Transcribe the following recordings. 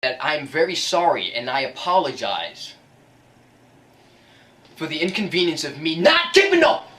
that I'm very sorry and I apologize for the inconvenience of me not giving up.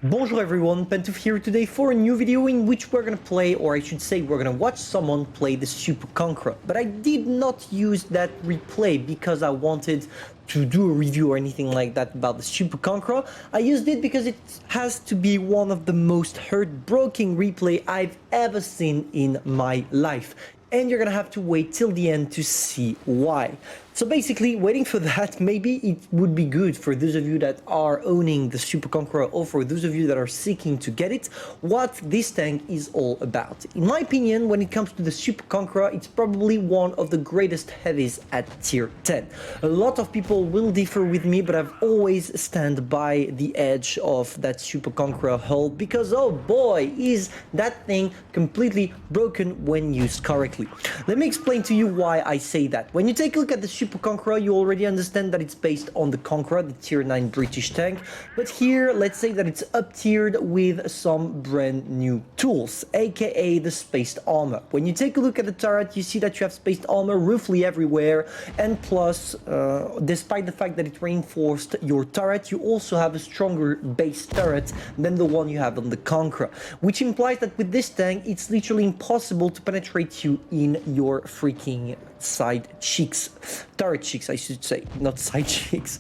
Bonjour everyone, Pantoufleee here today for a new video in which we're gonna play, or I should say we're gonna watch someone play the Super Conqueror. But I did not use that replay because I wanted to do a review or anything like that about the Super Conqueror. I used it because it has to be one of the most heartbreaking replay I've ever seen in my life. And you're gonna have to wait till the end to see why. So basically, waiting for that, maybe it would be good for those of you that are owning the Super Conqueror, or for those of you that are seeking to get it, what this tank is all about. In my opinion, when it comes to the Super Conqueror, it's probably one of the greatest heavies at tier 10. A lot of people will differ with me, but I've always stand by the edge of that Super Conqueror hull because, oh boy, is that thing completely broken when used correctly. Let me explain to you why I say that. When you take a look at the Super Conqueror, you already understand that it's based on the Conqueror, the tier 9 British tank, but here let's say that it's up tiered with some brand new tools, aka the spaced armor. When you take a look at the turret, you see that you have spaced armor roughly everywhere, and plus, despite the fact that it reinforced your turret, you also have a stronger base turret than the one you have on the Conqueror, which implies that with this tank it's literally impossible to penetrate you in your freaking side cheeks. Turret cheeks, I should say, not side cheeks.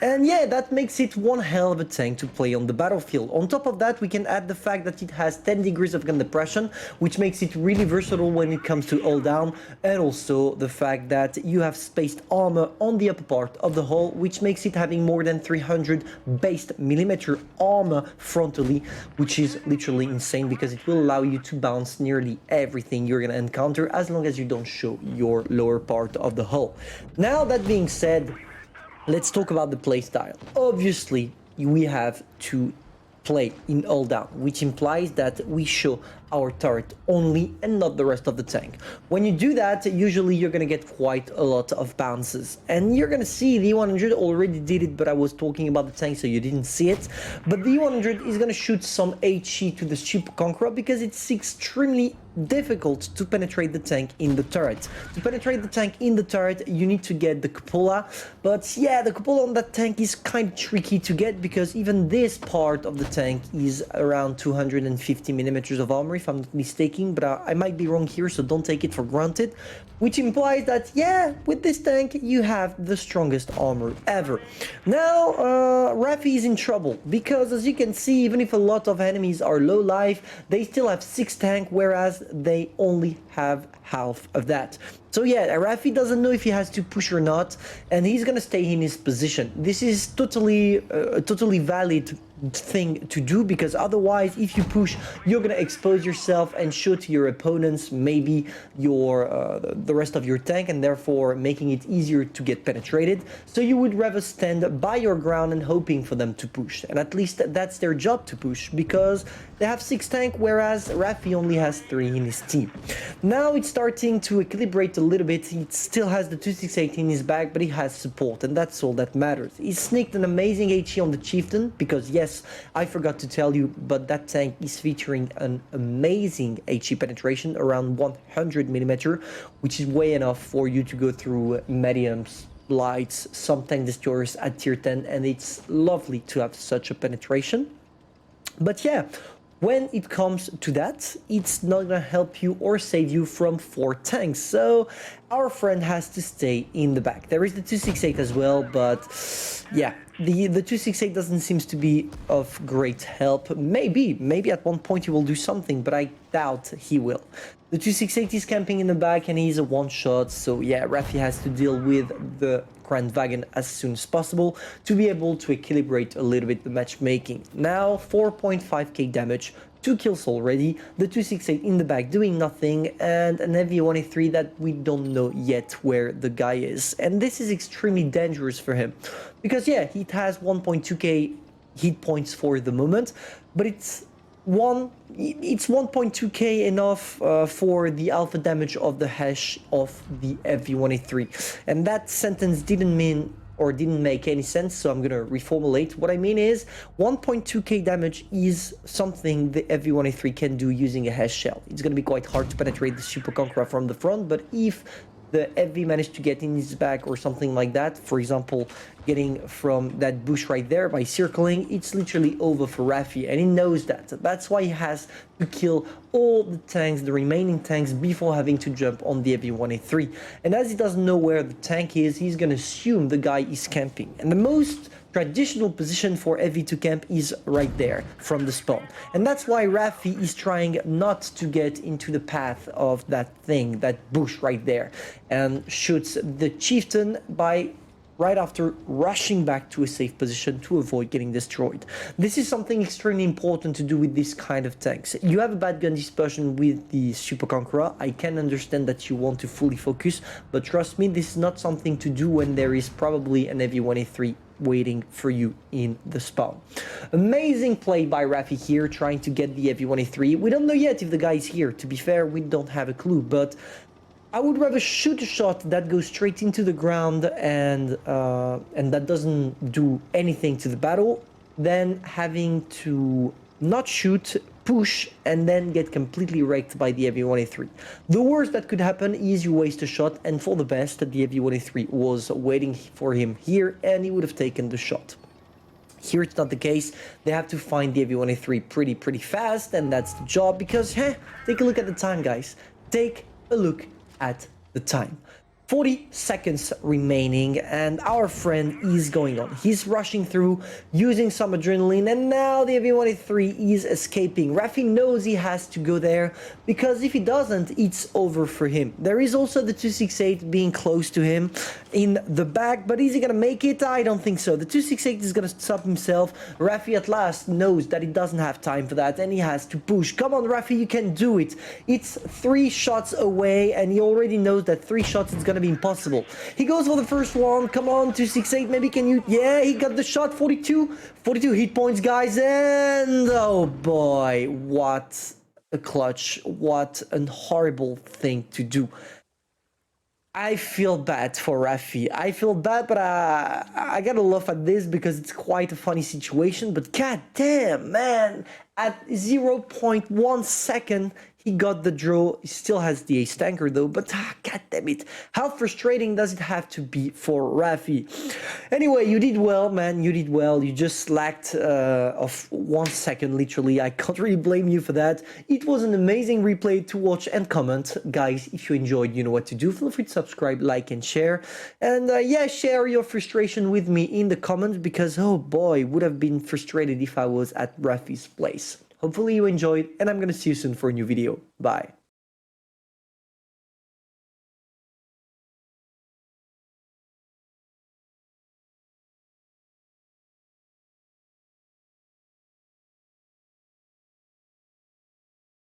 And yeah, that makes it one hell of a tank to play on the battlefield. On top of that, we can add the fact that it has 10 degrees of gun depression, which makes it really versatile when it comes to all down, and also the fact that you have spaced armor on the upper part of the hull, which makes it having more than 300 based millimeter armor frontally, which is literally insane because it will allow you to bounce nearly everything you're gonna encounter as long as you don't show your lower part of the hull. Now, that being said, let's talk about the playstyle. Obviously, we have to play in all down, which implies that we show our turret only and not the rest of the tank. When you do that, usually you're gonna get quite a lot of bounces, and you're gonna see the E100 already did it, but I was talking about the tank so you didn't see it. But the E100 is gonna shoot some HE to the Super Conqueror because it's extremely difficult to penetrate the tank in the turret. To penetrate the tank in the turret, you need to get the cupola, but yeah, the cupola on that tank is kind of tricky to get because even this part of the tank is around 250 millimeters of armor, if I'm not mistaken, but I might be wrong here, so don't take it for granted, which implies that, yeah, with this tank, you have the strongest armor ever. Now, Raffi is in trouble, because as you can see, even if a lot of enemies are low life, they still have 6 tank, whereas they only have half of that. So yeah, Raffi doesn't know if he has to push or not, and he's gonna stay in his position. This is totally a totally valid thing to do, because otherwise, if you push, you're gonna expose yourself and show to your opponents maybe your the rest of your tank, and therefore making it easier to get penetrated. So you would rather stand by your ground and hoping for them to push, and at least that's their job, to push, because they have 6 tank, whereas Raffi only has 3 in his team. Now it's starting to equilibrate a little bit. He still has the 268 in his bag, but he has support, and that's all that matters. He sneaked an amazing HE on the Chieftain, because yes, I forgot to tell you, but that tank is featuring an amazing HE penetration around 100 millimeter, which is way enough for you to go through mediums, lights, some tank destroyers at tier 10, and it's lovely to have such a penetration. But yeah, when it comes to that, it's not gonna help you or save you from 4 tanks, so our friend has to stay in the back. There is the 268 as well, but yeah, the 268 doesn't seem to be of great help. Maybe at one point he will do something, but I doubt he will. The 268 is camping in the back and he's a one-shot, so yeah, Raffi has to deal with the Grand Wagon as soon as possible to be able to equilibrate a little bit the matchmaking. Now 4.5k damage, 2 kills already, the 268 in the back doing nothing, and an heavy 183 that we don't know yet where the guy is. And this is extremely dangerous for him, because yeah, he has 1.2k hit points for the moment, but it's 1.2k enough for the alpha damage of the hash of the FV183, and that sentence didn't mean or didn't make any sense, so I'm gonna reformulate. What I mean is 1.2k damage is something the FV1A3 can do using a Hess shell. It's gonna be quite hard to penetrate the Super Conqueror from the front, but if the FV managed to get in his back or something like that, for example, getting from that bush right there by circling, it's literally over for Raffi, and he knows that. That's why he has to kill all the tanks, the remaining tanks, before having to jump on the FV1A3. And as he doesn't know where the tank is, he's gonna assume the guy is camping. And the most traditional position for FV to camp is right there from the spawn, and that's why Raffi is trying not to get into the path of that thing, that bush right there, and shoots the chieftain by right after rushing back to a safe position to avoid getting destroyed. This is something extremely important to do with this kind of tanks. You have a bad gun dispersion with the Super Conqueror. I can understand that you want to fully focus, but trust me, this is not something to do when there is probably an FV1A3 waiting for you in the spawn. Amazing play by Raffi here, trying to get the FV1A3. We don't know yet if the guy is here. To be fair, we don't have a clue, but I would rather shoot a shot that goes straight into the ground and that doesn't do anything to the battle than having to not shoot, push, and then get completely wrecked by the FV1A3. The worst that could happen is you waste a shot, and for the best, the FV1A3 was waiting for him here, and he would have taken the shot. Here it's not the case. They have to find the FV1A3 pretty fast, and that's the job, because, take a look at the time, guys. Take a look at the time. 40 seconds remaining, and our friend is going on. He's rushing through, using some adrenaline, and now the FV1A3 is escaping. Raffi knows he has to go there, because if he doesn't, it's over for him. There is also the 268 being close to him in the back, but is he gonna make it? I don't think so. The 268 is gonna stop himself. Raffi at last knows that he doesn't have time for that, and he has to push. Come on, Raffi, you can do it. It's 3 shots away, and he already knows that 3 shots is gonna be impossible. He goes for the first one. Come on, 268, maybe can you? Yeah, he got the shot. 42 hit points, guys, and oh boy, what a clutch. What a horrible thing to do. I feel bad for Raffi. I feel bad, but I gotta laugh at this because it's quite a funny situation. But god damn, man, at 0.1 second, he got the draw. He still has the ace tanker though, but god damn it. How frustrating does it have to be for Raffi? Anyway, you did well, man. You did well. You just lacked of 1 second, literally. I can't really blame you for that. It was an amazing replay to watch and comment. Guys, if you enjoyed, you know what to do. Feel free to subscribe, like, and share. And yeah, share your frustration with me in the comments because, oh boy, would have been frustrated if I was at Raffi's place. Hopefully you enjoyed, and I'm gonna see you soon for a new video. Bye.